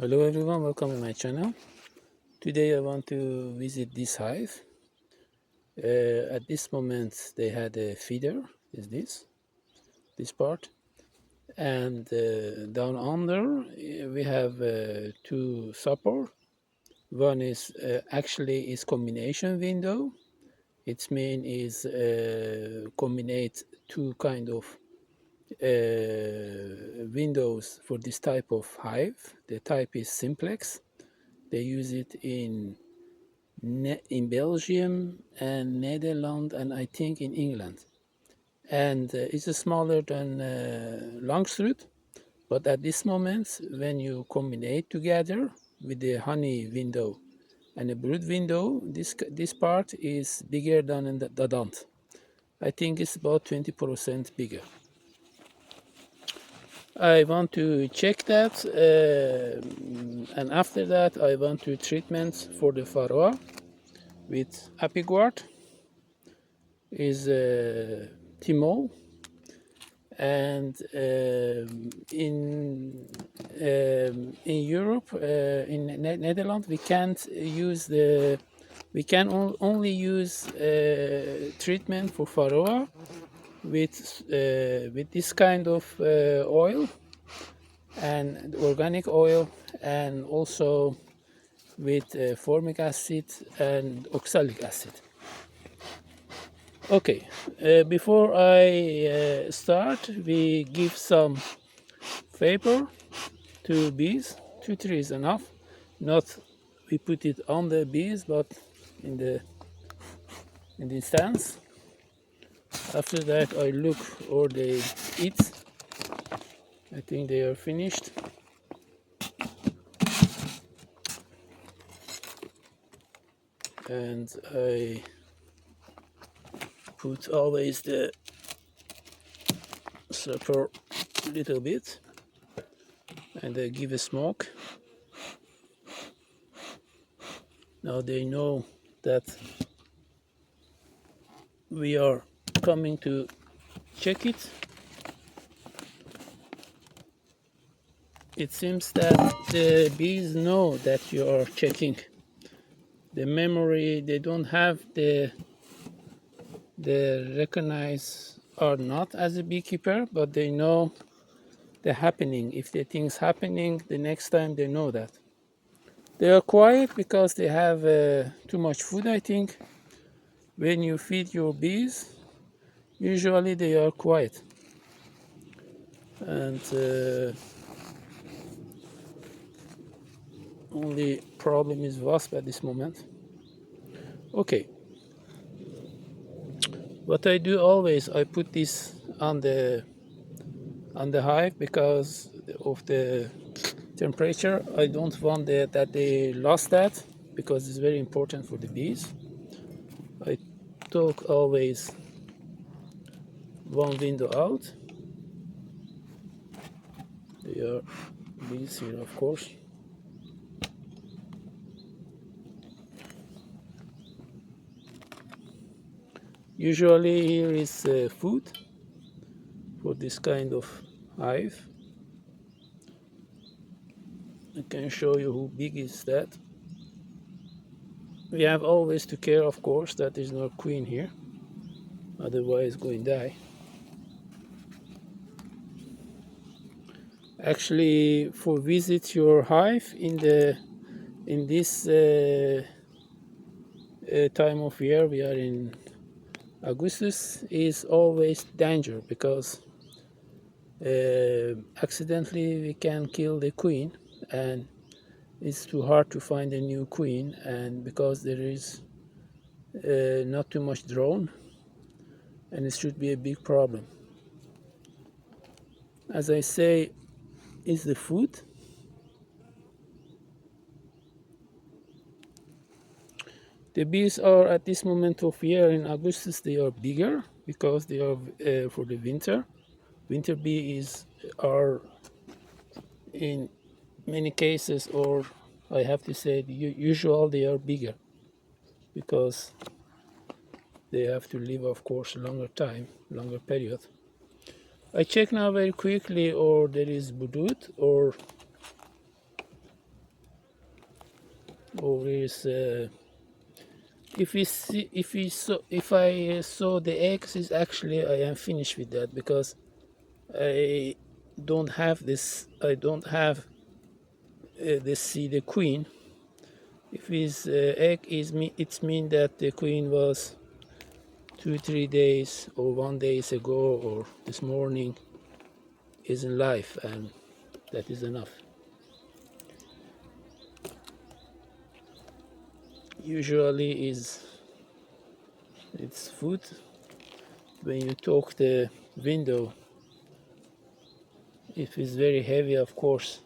Hello everyone, welcome to my channel. Today I want to visit this hive. At this moment they had a feeder, is this part, and down under we have two support. One is actually is combination window. Its main is combine two kind of windows for this type of hive. The type is simplex. They use it in Belgium and Netherlands, and I think in England. And it's smaller than Langstroth, but at this moment, when you combine together with the honey window and the brood window, this part is bigger than the Dadant. I think it's about 20% bigger. I want to check that, and after that I want to treatment for the Varroa with Apiguard is Timo, and in Europe, in Netherlands, we can't use we can only use treatment for Varroa with this kind of oil and organic oil, and also with formic acid and oxalic acid. Okay, before I start, we give some vapor to bees. 2-3 is enough. Not we put it on the bees, but in the stands. After that, I look or they eat. I think they are finished. And I put always the supper a little bit, and I give a smoke. Now they know that we are coming to check it. It seems that the bees know that you are checking. The memory, they don't have the recognize or not as a beekeeper, but they know the happening. If the thing's happening, the next time they know that. They are quiet because they have too much food, I think. When you feed your bees, usually they are quiet. And only problem is wasp at this moment. Okay. What I do always, I put this on the hive because of the temperature. I don't want that they lost that, because it's very important for the bees. I took always one window out. There are bees here, of course. Usually here is food for this kind of hive. I can show you how big is that. We have always to care, of course, that there's no queen here, otherwise going to die. Actually, for visit your hive in this time of year, we are in Augustus, is always danger, because accidentally we can kill the queen, and it's too hard to find a new queen, and because there is not too much drone, and it should be a big problem. As I say, is the food. The bees are at this moment of year in Augustus, they are bigger because they are for the winter. Winter bees are in many cases, or I have to say usual, they are bigger because they have to live, of course, a longer time, longer period. I check now very quickly, or there is brood, or or is if I saw the eggs, is actually I am finished with that, because I don't have this. I don't have this see the queen. If his egg is it's mean that the queen was 2-3 days or 1 days ago or this morning is in life, and that is enough. Usually it's food. When you talk the window, if it's very heavy, of course,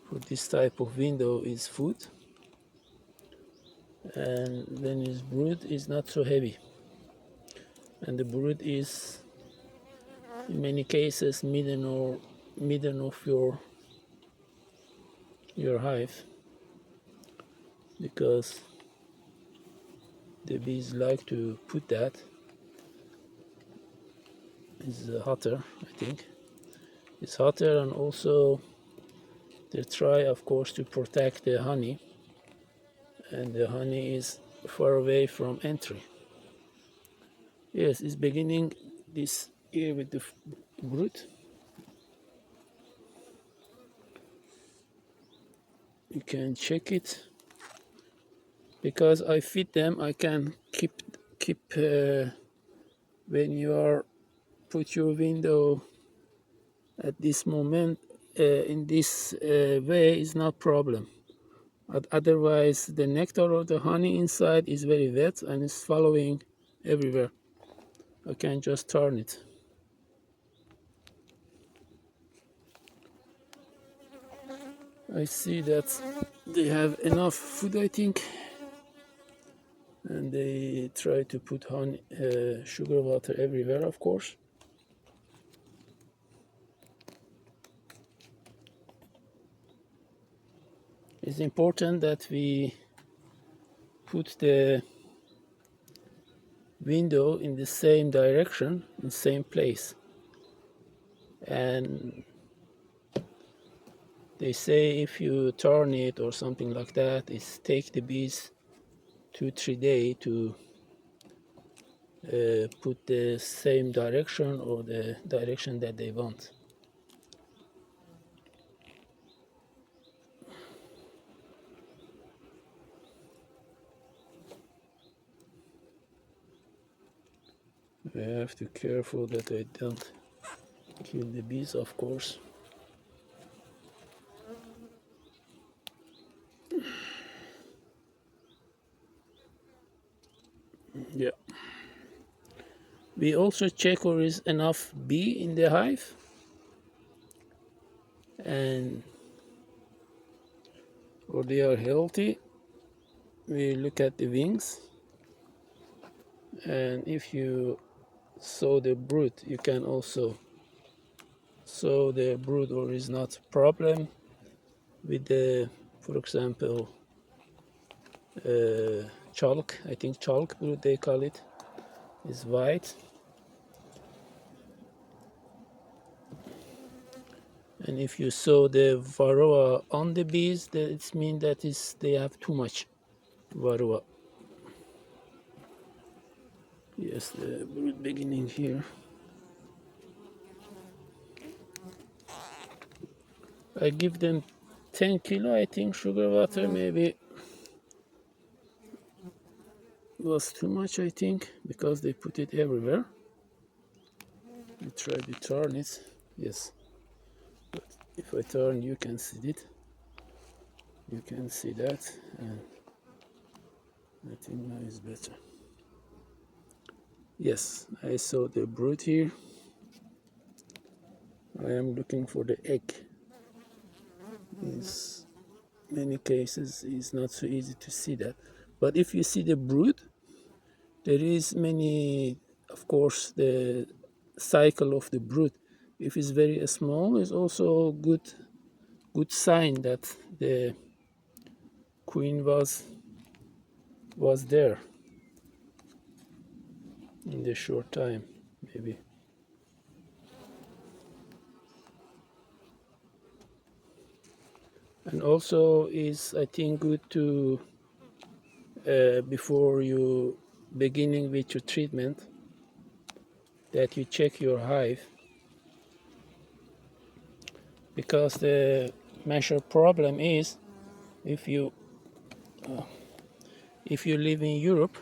for this type of window is food, and when it's brood is not so heavy, and the brood is in many cases midden of your hive, because the bees like to put that. It's hotter, I think. It's hotter, and also they try, of course, to protect the honey, and the honey is far away from entry. Yes, it's beginning this year with the brood. You can check it, because I feed them. I can keep when you are put your window at this moment in this way is not problem. Otherwise, the nectar or the honey inside is very wet and it's following everywhere. I can just turn it. I see that they have enough food, I think, and they try to put honey, sugar water everywhere, of course. It's important that we put the window in the same direction, in the same place. And they say if you turn it or something like that, it takes the bees 2-3 days to put the same direction or the direction that they want. I have to be careful that I don't kill the bees, of course. Yeah. We also check there is enough bee in the hive, and or they are healthy. We look at the wings, and if you sow the brood, you can also sow the brood, or is not problem with the, for example, chalk. I think chalk brood they call it, is white. And if you sow the varroa on the bees, that it means that they have too much varroa. Yes, the brood beginning here. I give them 10 kilo, I think, sugar water. Maybe was too much, I think, because they put it everywhere. I try to turn it. Yes, but if I turn, you can see it. You can see that, and I think now is better. Yes, I saw the brood here. I am looking for the egg. In many cases, it's not so easy to see that. But if you see the brood, there is many, of course, the cycle of the brood. If it's very small, it's also good sign that the queen was there in the short time, maybe. And also is, I think, good to before you beginning with your treatment, that you check your hive, because the major problem is if you live in Europe,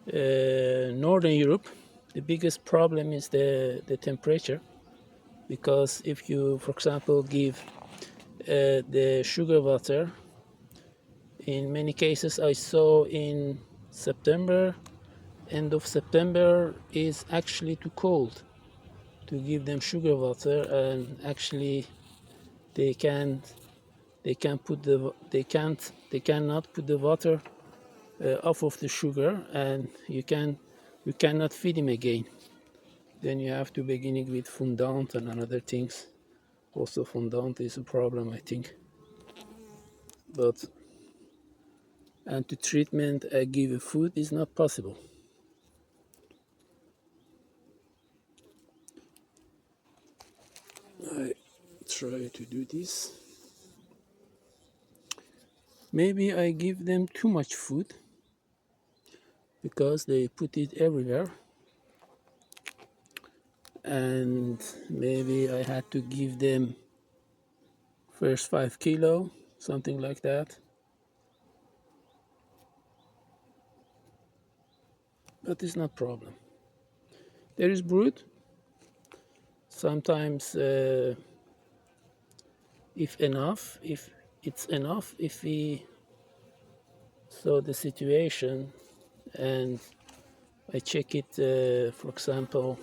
Northern Europe, the biggest problem is the temperature. Because if you, for example, give the sugar water, in many cases I saw in September, end of September is actually too cold to give them sugar water, and actually they can't they cannot put the water off of the sugar, and you cannot feed him again. Then you have to beginning with fondant and other things. Also fondant is a problem, I think. But and to treatment give food is not possible. I try to do this. Maybe I give them too much food because they put it everywhere, and maybe I had to give them first 5 kilo, something like that. But it's not problem. There is brood. Sometimes if it's enough, if we saw the situation, and I check it, for example,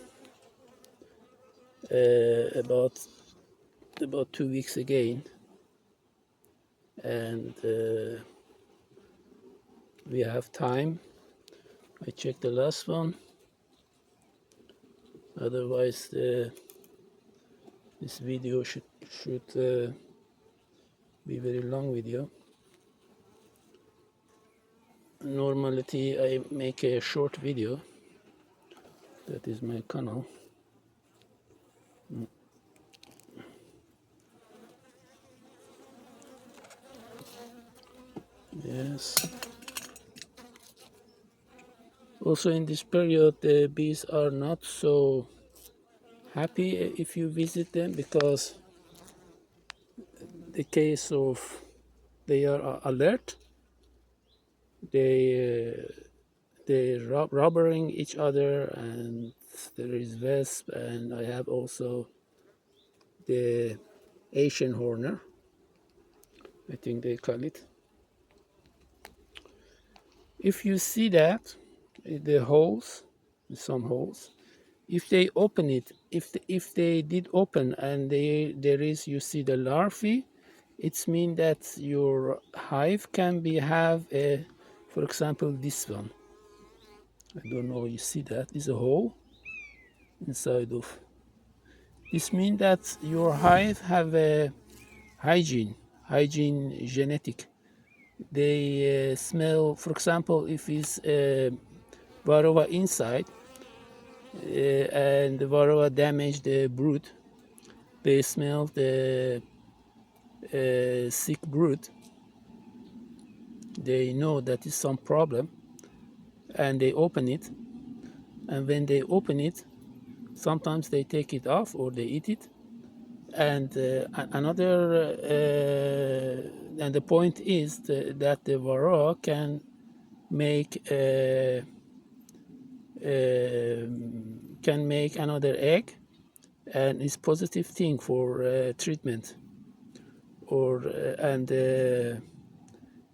about 2 weeks again, and we have time, I check the last one. Otherwise this video should be very long video. Normally I make a short video. That is my channel. Yes. Also in this period the bees are not so happy if you visit them, because the case of they are alert, they robbering each other, and there is wasp, and I have also the Asian horner, I think they call it. If you see that the holes, some holes, if they open it, if they did open and there is, you see the larvae, it means that your hive can have a, for example, this one. I don't know, you see that is a hole inside of. This means that your hive have a hygiene genetic. They smell, for example, if it's varroa inside, and the varroa damage the brood, they smell the sick brood, they know that is some problem, and they open it. And when they open it, sometimes they take it off or they eat it. And another and the point is that the varroa can make another egg, and it's positive thing for treatment. Or and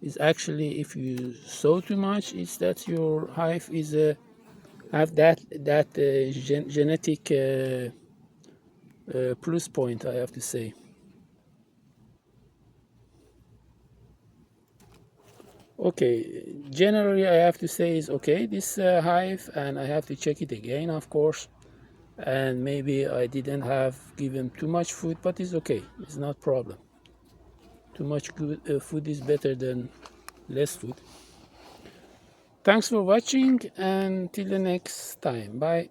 is actually, if you sow too much, is that your hive is have that genetic plus point, I have to say. Okay, generally I have to say is okay, this hive, and I have to check it again, of course. And maybe I didn't have given too much food, but it's okay, it's not problem. Too much good food is better than less food. Thanks for watching, and till the next time, bye.